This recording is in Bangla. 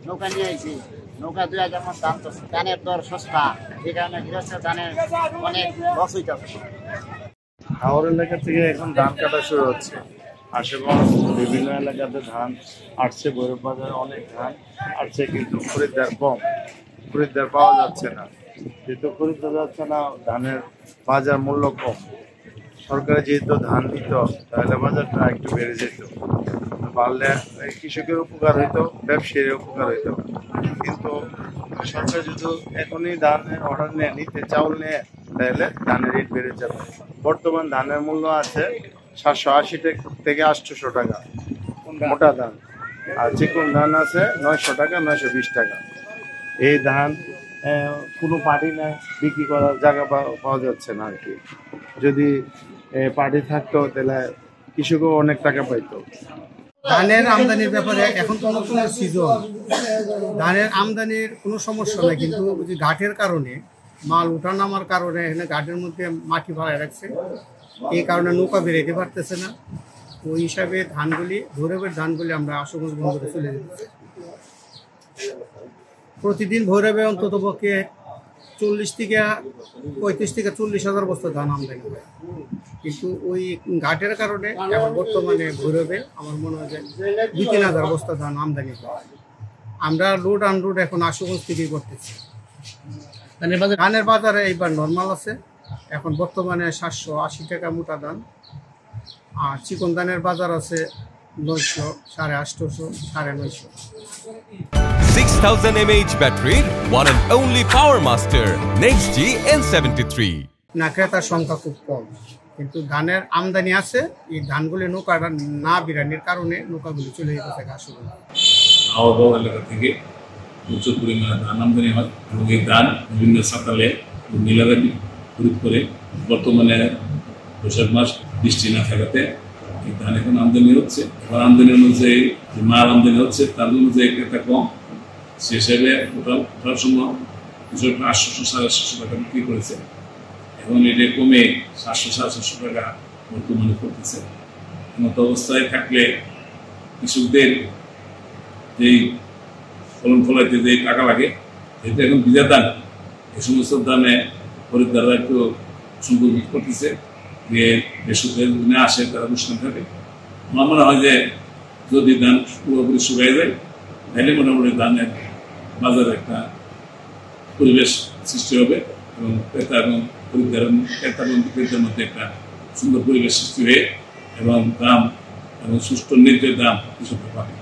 নৌকা নিয়ে আইছি, নৌকা 2000 মন দাম তো, ধানের দর সস্তা, এই কারণে গৃহস্থের ধানের অনেক লস হইতেছে। হাওর এলাকা থেকে এখন ধান কাটা শুরু হচ্ছে। আশেপাশে বিভিন্ন এলাকাতে ধান আসছে, ভৈরব বাজারে অনেক ধান আসছে, কিন্তু খরিদ্দার কম, খরিদ্দার পাওয়া যাচ্ছে না। যেহেতু খরিদ্দার যাচ্ছে না, ধানের বাজার মূল্য কম। সরকারে যেহেতু ধান দিত, তাহলে বাজারটা একটু বেড়ে যেত, বাড়লে কৃষকের উপকার হইতো, ব্যবসায়ীর উপকার হইতো। কিন্তু সরকার যদি এখনই ধানের অর্ডার নিতে চাউল নেয়, তাহলে ধানের রেট বেড়ে যাবে। বর্তমান ধানের মূল্য আছে 780 থেকে 800 টাকা মোটা ধান, আর চিকন ধান আছে 900 টাকা, 920 টাকা। এই ধান কোনো পার্টি নাই, বিক্রি করার জায়গা পাওয়া যাচ্ছে না আর কি। যদি পার্টি থাকতো তাহলে কৃষকও অনেক টাকা পাইতো। ধানের আমদানির ব্যাপারে এখন তো নতুন সিজন, ধানের আমদানির কোনো সমস্যা নেই, কিন্তু যে ঘাটের কারণে মাল উঠা নামার কারণে এখানে ঘাটের মধ্যে মাটি ভাড়ায় রাখছে, এই কারণে নৌকা বেরোতে পারতেছে না। ওই হিসাবে ধানগুলি, ভৈরবের ধানগুলি আমরা আশুগঞ্জ বন্দরে চলে যেতেছি। প্রতিদিন ভৈরবে অন্তত পক্ষে 40 থেকে 35 থেকে 40,000 বস্তা ধান আমদানি হয়, কিন্তু ওই ঘাটের কারণে এখন বর্তমানে ভৈরবে আমার মনে হয় যে 2-3 হাজার বস্তা ধান আমদানি হয়। আমরা লোড আনলোড এখন আশুগঞ্জ থেকেই করতেছি। ধানের বাজারে এইবার নর্মাল আছে, এখন বর্তমানে 780 টাকা মোটা ধান, আর চিকন ধানের বাজার আছে 900, 850, 950। 6000 mAh battery, one and only Power Master Next G N73। না, ক্রেতার সংখ্যা খুব কম, কিন্তু ধানের আমদানি আছে। এই ধানগুলি নৌকাটা না বিরানির কারণে নৌকাগুলি চলে যেতে আশুগঞ্জ। আবহাওয়া এলাকা থেকে প্রচুর পরিমাণে ধান আমদানি হয় এবং এই ধান বিভিন্ন সাতালে নীলাগাড়ি খরিদ করে। বর্তমানে বৈশাখ মাস বৃষ্টি না থাকাতে এই ধান এখন আমদানি হচ্ছে, এবার আমদানি অনুযায়ী যে মাল আমদানি হচ্ছে তার অনুযায়ী ক্রেতা কম, সে হিসাবে ওঠার সময় কিছু 800-750 টাকা বিক্রি করেছে। এখন এটা কমে 700-750 টাকা বর্তমানে করতেছে। এমতো অবস্থায় থাকলে কৃষকদের যেই ফলন ফলাইতে যে টাকা লাগে, যেহেতু এখন বীজের দাম, এই সমস্ত দামে খরিদ্দাররা একটু সংকট করতেছে, যে বেসরকারি আসে তারা অনুষ্ঠান থাকে। আমার মনে হয় যে যদি ধান পুরোপুরি শুকাই যায়, তাহলে মোটামুটি ধানের বাজারে একটা পরিবেশ সৃষ্টি হবে এবং ক্রেতা এবং খরিদ্দার, ক্রেতা এবং বিক্রেতার মধ্যে একটা সুন্দর পরিবেশ সৃষ্টি হয়ে এবং দাম এবং সুষ্ঠু ন্যায্য দাম কৃষকরা পাবে।